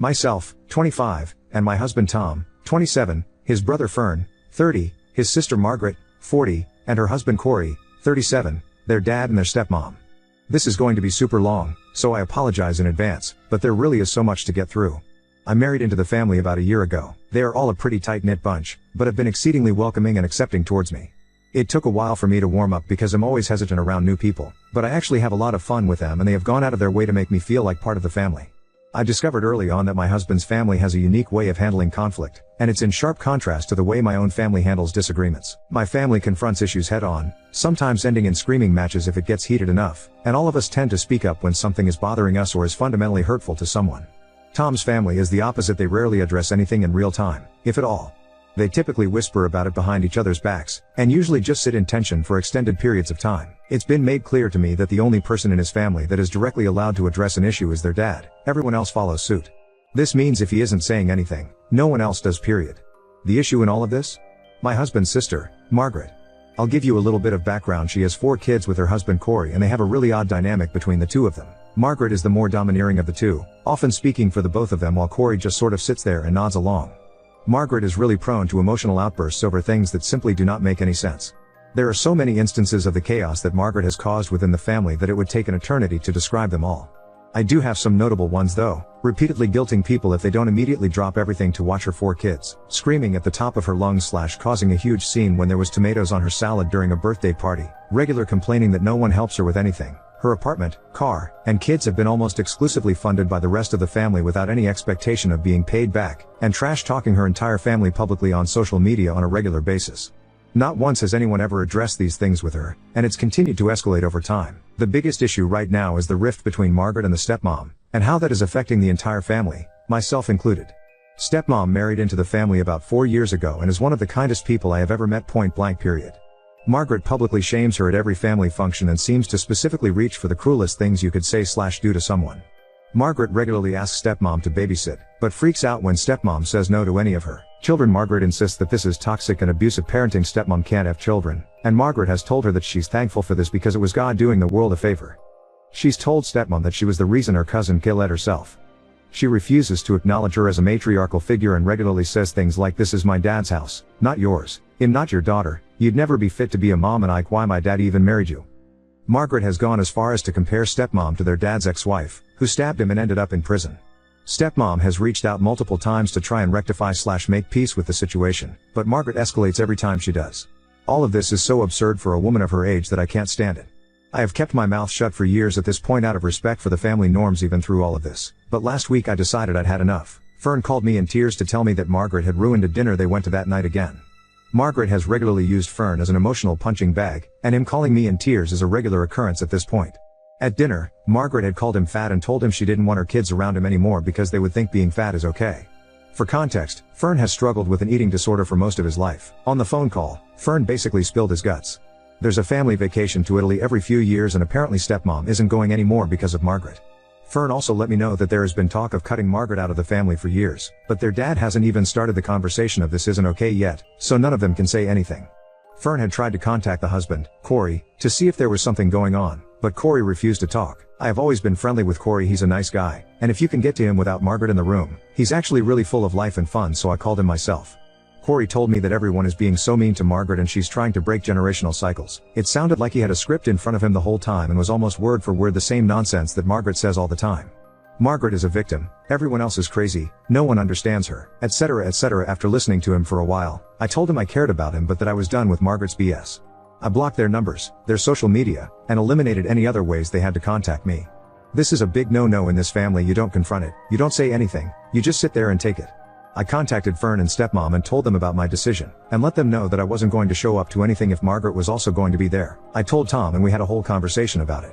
Myself, 25, and my husband Tom, 27, his brother Fern, 30, his sister Margaret, 40, and her husband Corey, 37, their dad and their stepmom. This is going to be super long, so I apologize in advance, but there really is so much to get through. I married into the family about a year ago. They are all a pretty tight-knit bunch, but have been exceedingly welcoming and accepting towards me. It took a while for me to warm up because I'm always hesitant around new people, but I actually have a lot of fun with them and they have gone out of their way to make me feel like part of the family. I discovered early on that my husband's family has a unique way of handling conflict, and it's in sharp contrast to the way my own family handles disagreements. My family confronts issues head-on, sometimes ending in screaming matches if it gets heated enough, and all of us tend to speak up when something is bothering us or is fundamentally hurtful to someone. Tom's family is the opposite. They rarely address anything in real time, if at all. They typically whisper about it behind each other's backs, and usually just sit in tension for extended periods of time. It's been made clear to me that the only person in his family that is directly allowed to address an issue is their dad. Everyone else follows suit. This means if he isn't saying anything, no one else does, period. The issue in all of this? My husband's sister, Margaret. I'll give you a little bit of background. She has 4 kids with her husband Corey, and they have a really odd dynamic between the two of them. Margaret is the more domineering of the two, often speaking for the both of them while Corey just sort of sits there and nods along. Margaret is really prone to emotional outbursts over things that simply do not make any sense. There are so many instances of the chaos that Margaret has caused within the family that it would take an eternity to describe them all. I do have some notable ones though, repeatedly guilting people if they don't immediately drop everything to watch her 4 kids, screaming at the top of her lungs / causing a huge scene when there was tomatoes on her salad during a birthday party, regular complaining that no one helps her with anything. Her apartment, car, and kids have been almost exclusively funded by the rest of the family without any expectation of being paid back, and trash-talking her entire family publicly on social media on a regular basis. Not once has anyone ever addressed these things with her, and it's continued to escalate over time. The biggest issue right now is the rift between Margaret and the stepmom, and how that is affecting the entire family, myself included. Stepmom married into the family about 4 years ago and is one of the kindest people I have ever met, point blank period. Margaret publicly shames her at every family function and seems to specifically reach for the cruelest things you could say / do to someone. Margaret regularly asks stepmom to babysit, but freaks out when stepmom says no to any of her children. Margaret insists that this is toxic and abusive parenting. Stepmom can't have children, and Margaret has told her that she's thankful for this because it was God doing the world a favor. She's told stepmom that she was the reason her cousin killed herself. She refuses to acknowledge her as a matriarchal figure and regularly says things like, "This is my dad's house, not yours. I'm not your daughter. You'd never be fit to be a mom, and why my dad even married you." Margaret has gone as far as to compare stepmom to their dad's ex-wife, who stabbed him and ended up in prison. Stepmom has reached out multiple times to try and rectify / make peace with the situation, but Margaret escalates every time she does. All of this is so absurd for a woman of her age that I can't stand it. I have kept my mouth shut for years at this point out of respect for the family norms even through all of this, but last week I decided I'd had enough. Fern called me in tears to tell me that Margaret had ruined a dinner they went to that night again. Margaret has regularly used Fern as an emotional punching bag, and him calling me in tears is a regular occurrence at this point. At dinner, Margaret had called him fat and told him she didn't want her kids around him anymore because they would think being fat is okay. For context, Fern has struggled with an eating disorder for most of his life. On the phone call, Fern basically spilled his guts. There's a family vacation to Italy every few years and apparently stepmom isn't going anymore because of Margaret. Fern also let me know that there has been talk of cutting Margaret out of the family for years, but their dad hasn't even started the conversation of this isn't okay yet, so none of them can say anything. Fern had tried to contact the husband, Corey, to see if there was something going on, but Corey refused to talk. I have always been friendly with Corey. He's a nice guy, and if you can get to him without Margaret in the room, he's actually really full of life and fun, so I called him myself. Corey told me that everyone is being so mean to Margaret and she's trying to break generational cycles. It sounded like he had a script in front of him the whole time and was almost word for word the same nonsense that Margaret says all the time. Margaret is a victim, everyone else is crazy, no one understands her, etc. etc. After listening to him for a while, I told him I cared about him but that I was done with Margaret's BS. I blocked their numbers, their social media, and eliminated any other ways they had to contact me. This is a big no-no in this family. You don't confront it, you don't say anything, you just sit there and take it. I contacted Fern and stepmom and told them about my decision, and let them know that I wasn't going to show up to anything if Margaret was also going to be there. I told Tom and we had a whole conversation about it.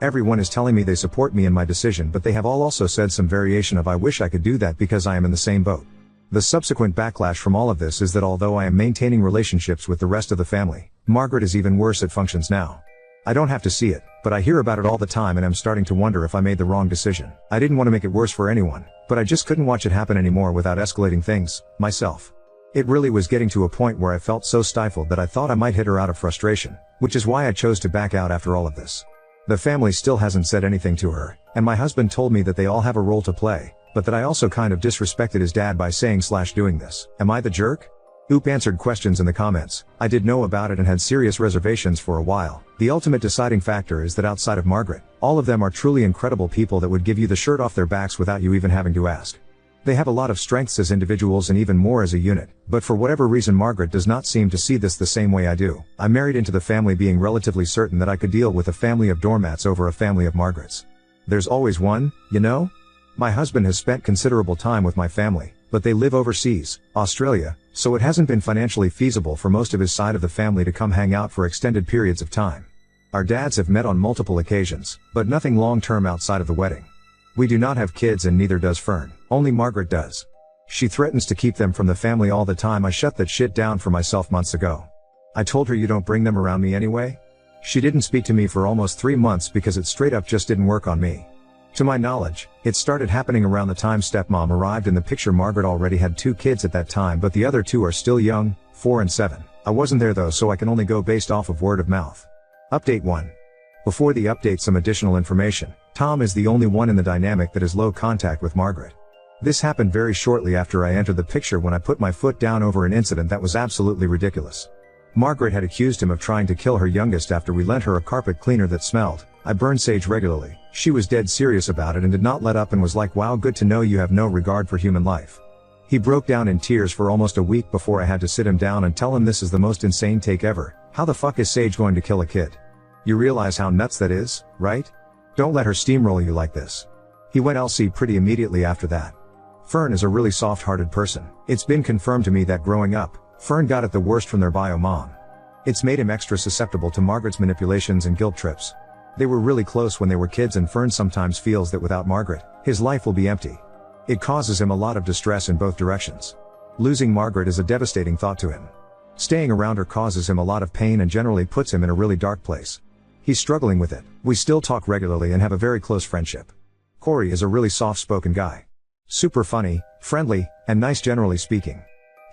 Everyone is telling me they support me in my decision, but they have all also said some variation of "I wish I could do that" because I am in the same boat. The subsequent backlash from all of this is that although I am maintaining relationships with the rest of the family, Margaret is even worse at functions now. I don't have to see it, but I hear about it all the time and I'm starting to wonder if I made the wrong decision. I didn't want to make it worse for anyone, but I just couldn't watch it happen anymore without escalating things, myself. It really was getting to a point where I felt so stifled that I thought I might hit her out of frustration, which is why I chose to back out after all of this. The family still hasn't said anything to her, and my husband told me that they all have a role to play, but that I also kind of disrespected his dad by saying/doing this. Am I the jerk? Oop answered questions in the comments. I did know about it and had serious reservations for a while. The ultimate deciding factor is that outside of Margaret, all of them are truly incredible people that would give you the shirt off their backs without you even having to ask. They have a lot of strengths as individuals and even more as a unit, but for whatever reason Margaret does not seem to see this the same way I do. I married into the family being relatively certain that I could deal with a family of doormats over a family of Margarets. There's always one, you know? My husband has spent considerable time with my family, but they live overseas, Australia, so it hasn't been financially feasible for most of his side of the family to come hang out for extended periods of time. Our dads have met on multiple occasions, but nothing long-term outside of the wedding. We do not have kids and neither does Fern, only Margaret does. She threatens to keep them from the family all the time. I shut that shit down for myself months ago. I told her you don't bring them around me anyway. She didn't speak to me for almost 3 months because it straight up just didn't work on me. To my knowledge, it started happening around the time stepmom arrived in the picture. Margaret already had 2 kids at that time, but the other 2 are still young, 4 and 7. I wasn't there though, so I can only go based off of word of mouth. Update 1. Before the update, some additional information. Tom is the only one in the dynamic that has low contact with Margaret. This happened very shortly after I entered the picture when I put my foot down over an incident that was absolutely ridiculous. Margaret had accused him of trying to kill her youngest after we lent her a carpet cleaner that smelled. I burn sage regularly. She was dead serious about it and did not let up and was like, wow, good to know you have no regard for human life. He broke down in tears for almost a week before I had to sit him down and tell him this is the most insane take ever. How the fuck is Sage going to kill a kid? You realize how nuts that is, right? Don't let her steamroll you like this. He went LC pretty immediately after that. Fern is a really soft-hearted person. It's been confirmed to me that growing up, Fern got it the worst from their bio mom. It's made him extra susceptible to Margaret's manipulations and guilt trips. They were really close when they were kids and Fern sometimes feels that without Margaret, his life will be empty. It causes him a lot of distress in both directions. Losing Margaret is a devastating thought to him. Staying around her causes him a lot of pain and generally puts him in a really dark place. He's struggling with it. We still talk regularly and have a very close friendship. Corey is a really soft-spoken guy. Super funny, friendly, and nice generally speaking.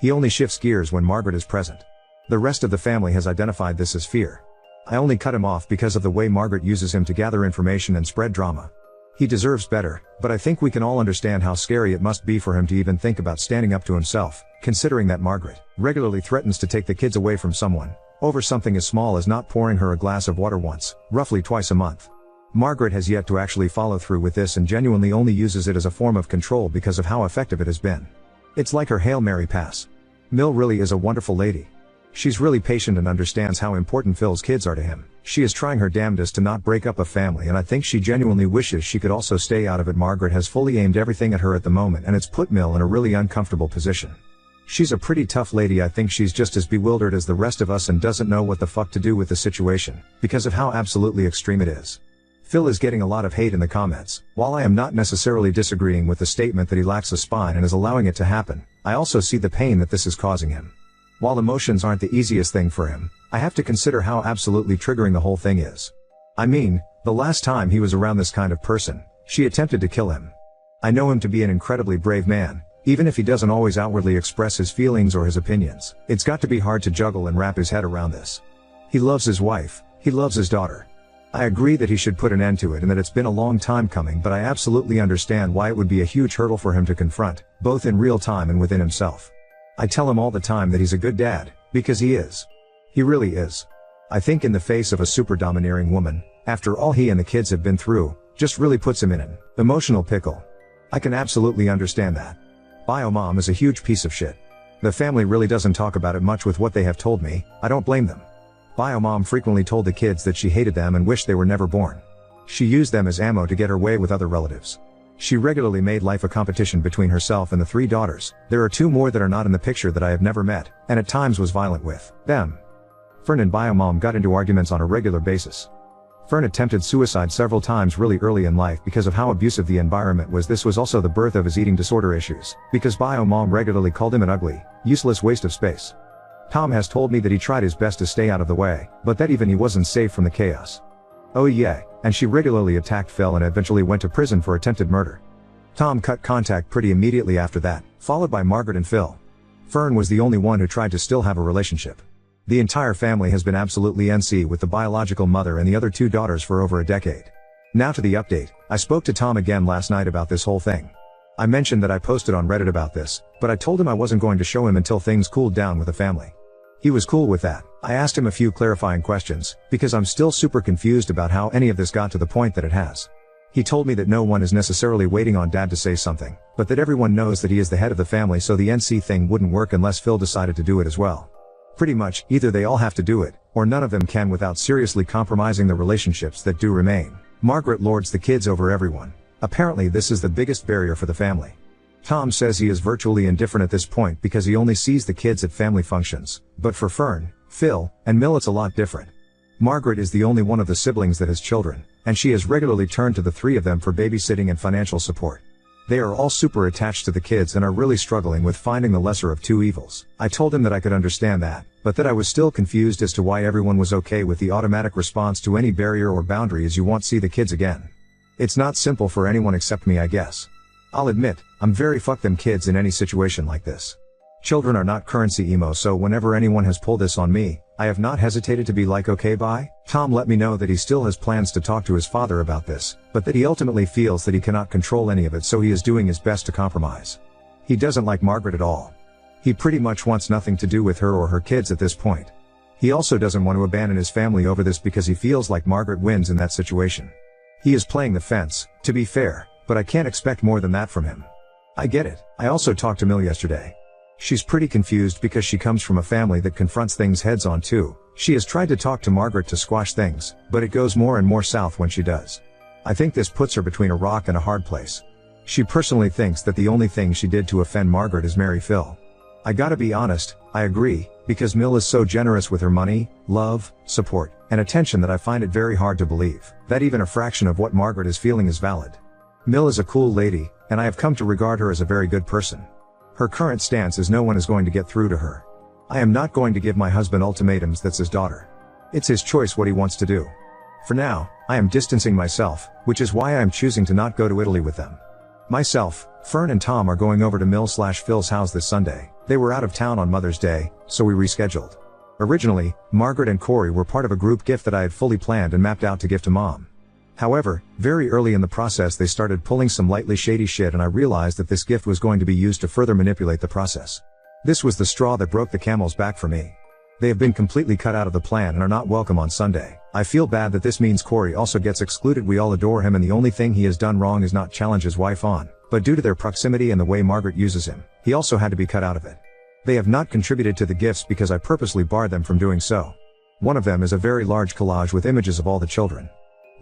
He only shifts gears when Margaret is present. The rest of the family has identified this as fear. I only cut him off because of the way Margaret uses him to gather information and spread drama. He deserves better, but I think we can all understand how scary it must be for him to even think about standing up to himself, considering that Margaret regularly threatens to take the kids away from someone, over something as small as not pouring her a glass of water once, roughly twice a month. Margaret has yet to actually follow through with this and genuinely only uses it as a form of control because of how effective it has been. It's like her Hail Mary pass. Mill really is a wonderful lady. She's really patient and understands how important Phil's kids are to him. She is trying her damnedest to not break up a family, and I think she genuinely wishes she could also stay out of it. Margaret has fully aimed everything at her at the moment, and it's put Mill in a really uncomfortable position. She's a pretty tough lady. I think she's just as bewildered as the rest of us and doesn't know what the fuck to do with the situation, because of how absolutely extreme it is. Phil is getting a lot of hate in the comments. While I am not necessarily disagreeing with the statement that he lacks a spine and is allowing it to happen, I also see the pain that this is causing him. While emotions aren't the easiest thing for him, I have to consider how absolutely triggering the whole thing is. I mean, the last time he was around this kind of person, she attempted to kill him. I know him to be an incredibly brave man, even if he doesn't always outwardly express his feelings or his opinions. It's got to be hard to juggle and wrap his head around this. He loves his wife, he loves his daughter. I agree that he should put an end to it and that it's been a long time coming, but I absolutely understand why it would be a huge hurdle for him to confront, both in real time and within himself. I tell him all the time that he's a good dad, because he is. He really is. I think in the face of a super domineering woman, after all he and the kids have been through, just really puts him in an emotional pickle. I can absolutely understand that. Bio mom is a huge piece of shit. The family really doesn't talk about it much with what they have told me. I don't blame them. Bio mom frequently told the kids that she hated them and wished they were never born. She used them as ammo to get her way with other relatives. She regularly made life a competition between herself and the 3 daughters. There are 2 more that are not in the picture that I have never met, and at times was violent with them. Fern and Bio mom got into arguments on a regular basis. Fern attempted suicide several times really early in life because of how abusive the environment was. This was also the birth of his eating disorder issues, because Bio mom regularly called him an ugly, useless waste of space. Tom has told me that he tried his best to stay out of the way, but that even he wasn't safe from the chaos. Oh yeah, and she regularly attacked Phil and eventually went to prison for attempted murder. Tom cut contact pretty immediately after that, followed by Margaret and Phil. Fern was the only one who tried to still have a relationship. The entire family has been absolutely NC with the biological mother and the other 2 daughters for over a decade. Now to the update. I spoke to Tom again last night about this whole thing. I mentioned that I posted on Reddit about this, but I told him I wasn't going to show him until things cooled down with the family. He was cool with that. I asked him a few clarifying questions, because I'm still super confused about how any of this got to the point that it has. He told me that no one is necessarily waiting on Dad to say something, but that everyone knows that he is the head of the family, so the NC thing wouldn't work unless Phil decided to do it as well. Pretty much, either they all have to do it, or none of them can without seriously compromising the relationships that do remain. Margaret lords the kids over everyone. Apparently this is the biggest barrier for the family. Tom says he is virtually indifferent at this point because he only sees the kids at family functions, but for Fern, Phil, and Mill it's a lot different. Margaret is the only one of the siblings that has children, and she has regularly turned to the three of them for babysitting and financial support. They are all super attached to the kids and are really struggling with finding the lesser of two evils. I told him that I could understand that, but that I was still confused as to why everyone was okay with the automatic response to any barrier or boundary as you won't see the kids again. It's not simple for anyone except me, I guess. I'll admit, I'm very fuck them kids in any situation like this. Children are not currency emo, so whenever anyone has pulled this on me, I have not hesitated to be like, okay bye. Tom let me know that he still has plans to talk to his father about this, but that he ultimately feels that he cannot control any of it, so he is doing his best to compromise. He doesn't like Margaret at all. He pretty much wants nothing to do with her or her kids at this point. He also doesn't want to abandon his family over this because he feels like Margaret wins in that situation. He is playing the fence, to be fair, but I can't expect more than that from him. I get it. I also talked to Mill yesterday. She's pretty confused because she comes from a family that confronts things heads on too. She has tried to talk to Margaret to squash things, but it goes more and more south when she does. I think this puts her between a rock and a hard place. She personally thinks that the only thing she did to offend Margaret is marry Phil. I gotta be honest, I agree, because Mill is so generous with her money, love, support, and attention that I find it very hard to believe that even a fraction of what Margaret is feeling is valid. Mill is a cool lady, and I have come to regard her as a very good person. Her current stance is no one is going to get through to her. I am not going to give my husband ultimatums, that's his daughter. It's his choice what he wants to do. For now, I am distancing myself, which is why I am choosing to not go to Italy with them. Myself, Fern and Tom are going over to Mill/Phil's house this Sunday. They were out of town on Mother's Day, so we rescheduled. Originally, Margaret and Corey were part of a group gift that I had fully planned and mapped out to give to Mom. However, very early in the process they started pulling some lightly shady shit, and I realized that this gift was going to be used to further manipulate the process. This was the straw that broke the camel's back for me. They have been completely cut out of the plan and are not welcome on Sunday. I feel bad that this means Corey also gets excluded. We all adore him and the only thing he has done wrong is not challenge his wife on, but due to their proximity and the way Margaret uses him, he also had to be cut out of it. They have not contributed to the gifts because I purposely barred them from doing so. One of them is a very large collage with images of all the children.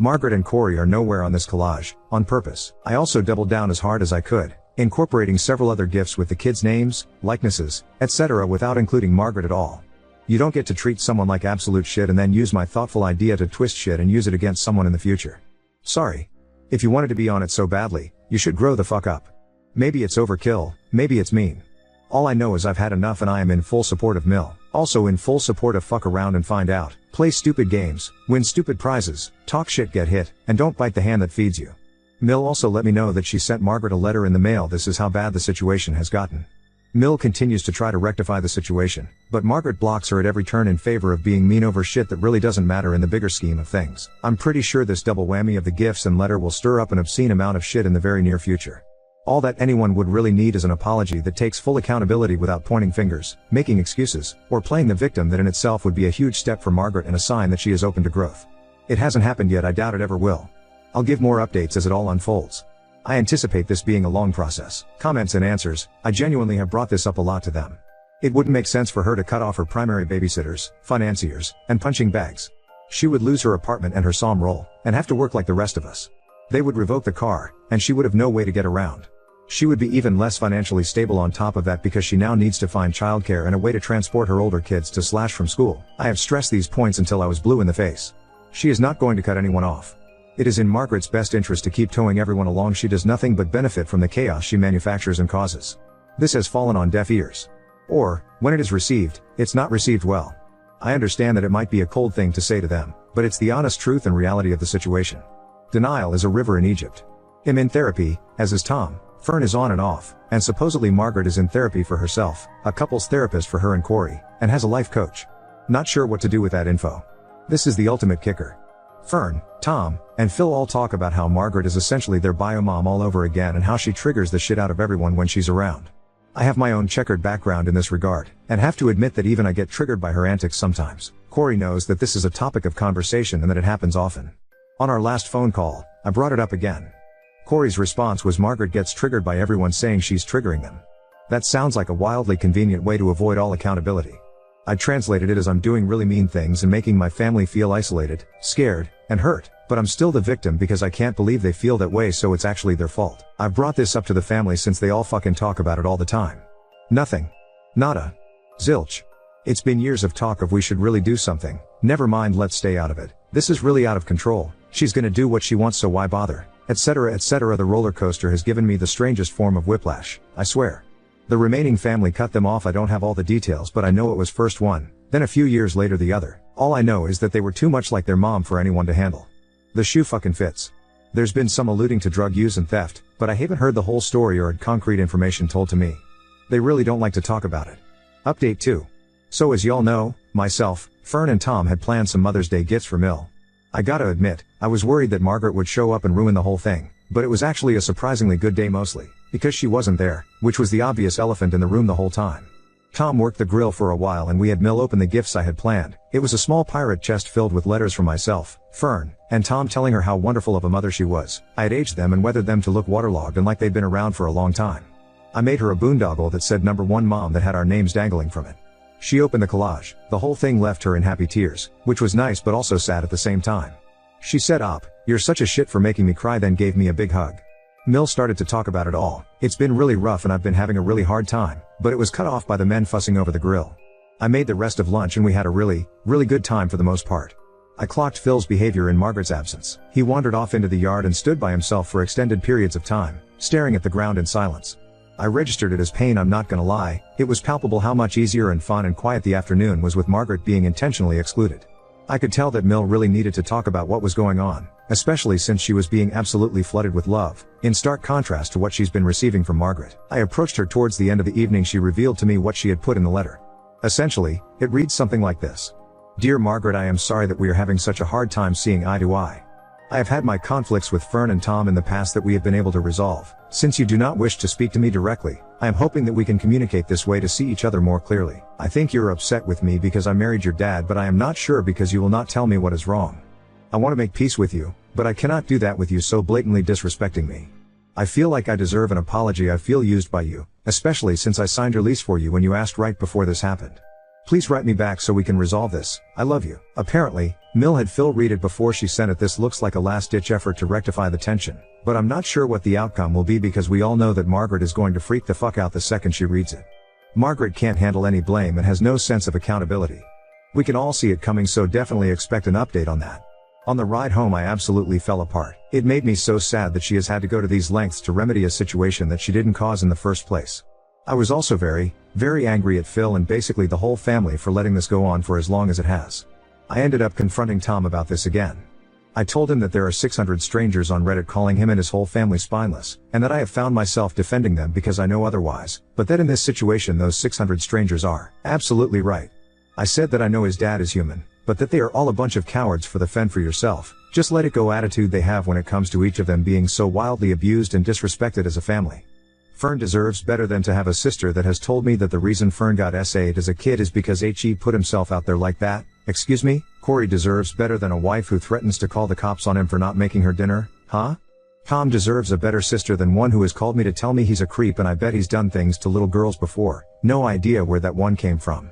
Margaret and Corey are nowhere on this collage, on purpose. I also doubled down as hard as I could, incorporating several other gifts with the kids' names, likenesses, etc. without including Margaret at all. You don't get to treat someone like absolute shit and then use my thoughtful idea to twist shit and use it against someone in the future. Sorry. If you wanted to be on it so badly, you should grow the fuck up. Maybe it's overkill, maybe it's mean. All I know is I've had enough and I am in full support of Mill. Also in full support of fuck around and find out, play stupid games, win stupid prizes, talk shit, get hit, and don't bite the hand that feeds you. Mill also let me know that she sent Margaret a letter in the mail. This is how bad the situation has gotten. Mill continues to try to rectify the situation, but Margaret blocks her at every turn in favor of being mean over shit that really doesn't matter in the bigger scheme of things. I'm pretty sure this double whammy of the gifts and letter will stir up an obscene amount of shit in the very near future. All that anyone would really need is an apology that takes full accountability without pointing fingers, making excuses, or playing the victim. That in itself would be a huge step for Margaret and a sign that she is open to growth. It hasn't happened yet, I doubt it ever will. I'll give more updates as it all unfolds. I anticipate this being a long process. Comments and answers, I genuinely have brought this up a lot to them. It wouldn't make sense for her to cut off her primary babysitters, financiers, and punching bags. She would lose her apartment and her SOM roll, and have to work like the rest of us. They would revoke the car, and she would have no way to get around. She would be even less financially stable on top of that because she now needs to find childcare and a way to transport her older kids to / from school. I have stressed these points until I was blue in the face. She is not going to cut anyone off. It is in Margaret's best interest to keep towing everyone along. She does nothing but benefit from the chaos she manufactures and causes. This has fallen on deaf ears. Or, when it is received, it's not received well. I understand that it might be a cold thing to say to them, but it's the honest truth and reality of the situation. Denial is a river in Egypt. I'm in therapy, as is Tom. Fern is on and off, and supposedly Margaret is in therapy for herself, a couples therapist for her and Corey, and has a life coach. Not sure what to do with that info. This is the ultimate kicker. Fern, Tom, and Phil all talk about how Margaret is essentially their bio mom all over again and how she triggers the shit out of everyone when she's around. I have my own checkered background in this regard, and have to admit that even I get triggered by her antics sometimes. Corey knows that this is a topic of conversation and that it happens often. On our last phone call, I brought it up again. Corey's response was Margaret gets triggered by everyone saying she's triggering them. That sounds like a wildly convenient way to avoid all accountability. I translated it as I'm doing really mean things and making my family feel isolated, scared, and hurt, but I'm still the victim because I can't believe they feel that way, so it's actually their fault. I've brought this up to the family since they all fucking talk about it all the time. Nothing. Nada. Zilch. It's been years of talk of we should really do something, never mind let's stay out of it, this is really out of control, she's gonna do what she wants so why bother, etc etc. The roller coaster has given me the strangest form of whiplash, I swear. The remaining family cut them off. I don't have all the details, but I know it was first one, then a few years later the other. All I know is that they were too much like their mom for anyone to handle. The shoe fucking fits. There's been some alluding to drug use and theft, but I haven't heard the whole story or had concrete information told to me. They really don't like to talk about it. Update 2. So as y'all know, myself, Fern and Tom had planned some Mother's Day gifts for Mill. I gotta admit, I was worried that Margaret would show up and ruin the whole thing, but it was actually a surprisingly good day mostly, because she wasn't there, which was the obvious elephant in the room the whole time. Tom worked the grill for a while and we had Mill open the gifts I had planned. It was a small pirate chest filled with letters from myself, Fern, and Tom telling her how wonderful of a mother she was. I had aged them and weathered them to look waterlogged and like they'd been around for a long time. I made her a boondoggle that said number 1 mom that had our names dangling from it. She opened the collage. The whole thing left her in happy tears, which was nice but also sad at the same time. She said, "Op, you're such a shit for making me cry," then gave me a big hug. Mill started to talk about it all. It's been really rough and I've been having a really hard time, but it was cut off by the men fussing over the grill. I made the rest of lunch and we had a really good time for the most part. I clocked Phil's behavior in Margaret's absence. He wandered off into the yard and stood by himself for extended periods of time, staring at the ground in silence. I registered it as pain, I'm not gonna lie. It was palpable how much easier and fun and quiet the afternoon was with Margaret being intentionally excluded. I could tell that Mill really needed to talk about what was going on, especially since she was being absolutely flooded with love, in stark contrast to what she's been receiving from Margaret. I approached her towards the end of the evening. She revealed to me what she had put in the letter. Essentially, it reads something like this. Dear Margaret, I am sorry that we are having such a hard time seeing eye to eye. I have had my conflicts with Fern and Tom in the past that we have been able to resolve. Since you do not wish to speak to me directly, I am hoping that we can communicate this way to see each other more clearly. I think you're upset with me because I married your dad, but I am not sure because you will not tell me what is wrong. I want to make peace with you, but I cannot do that with you so blatantly disrespecting me. I feel like I deserve an apology. I feel used by you, especially since I signed your lease for you when you asked right before this happened. Please write me back so we can resolve this. I love you. Apparently, Mill had Phil read it before she sent it. This looks like a last-ditch effort to rectify the tension, but I'm not sure what the outcome will be because we all know that Margaret is going to freak the fuck out the second she reads it. Margaret can't handle any blame and has no sense of accountability. We can all see it coming, so definitely expect an update on that. On the ride home I absolutely fell apart. It made me so sad that she has had to go to these lengths to remedy a situation that she didn't cause in the first place. I was also very angry at Phil and basically the whole family for letting this go on for as long as it has. I ended up confronting Tom about this again. I told him that there are 600 strangers on Reddit calling him and his whole family spineless, and that I have found myself defending them because I know otherwise, but that in this situation those 600 strangers are absolutely right. I said that I know his dad is human, but that they are all a bunch of cowards for the fend for yourself, just let it go attitude they have when it comes to each of them being so wildly abused and disrespected as a family. Fern deserves better than to have a sister that has told me that the reason Fern got SA'd as a kid is because he put himself out there like that. Excuse me? Corey deserves better than a wife who threatens to call the cops on him for not making her dinner, huh? Tom deserves a better sister than one who has called me to tell me he's a creep, and I bet he's done things to little girls before. No idea where that one came from.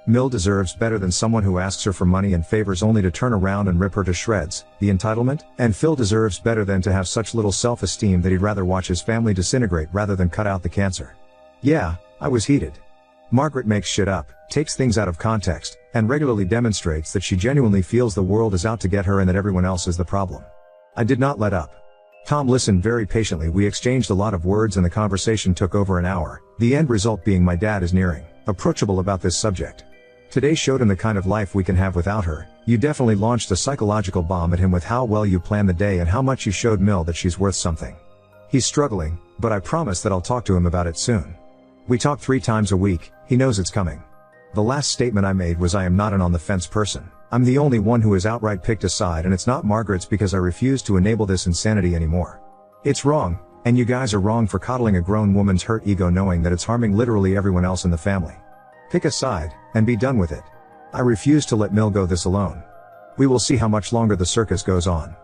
Mill deserves better than someone who asks her for money and favors only to turn around and rip her to shreds. The entitlement? And Phil deserves better than to have such little self-esteem that he'd rather watch his family disintegrate rather than cut out the cancer. Yeah, I was heated. Margaret makes shit up, takes things out of context, and regularly demonstrates that she genuinely feels the world is out to get her and that everyone else is the problem. I did not let up. Tom listened very patiently. We exchanged a lot of words and the conversation took over an hour, the end result being my dad is nearing approachable about this subject. Today showed him the kind of life we can have without her. You definitely launched a psychological bomb at him with how well you planned the day and how much you showed Mill that she's worth something. He's struggling, but I promise that I'll talk to him about it soon. We talk 3 times a week, he knows it's coming. The last statement I made was I am not an on the fence person. I'm the only one who has outright picked a side, and it's not Margaret's because I refuse to enable this insanity anymore. It's wrong, and you guys are wrong for coddling a grown woman's hurt ego knowing that it's harming literally everyone else in the family. Pick a side, and be done with it. I refuse to let Mill go this alone. We will see how much longer the circus goes on.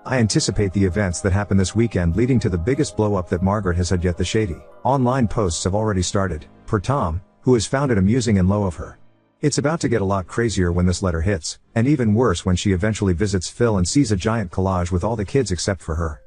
I anticipate the events that happen this weekend leading to the biggest blow-up that Margaret has had yet. The shady online posts have already started, per Tom, who has found it amusing and low of her. It's about to get a lot crazier when this letter hits, and even worse when she eventually visits Phil and sees a giant collage with all the kids except for her.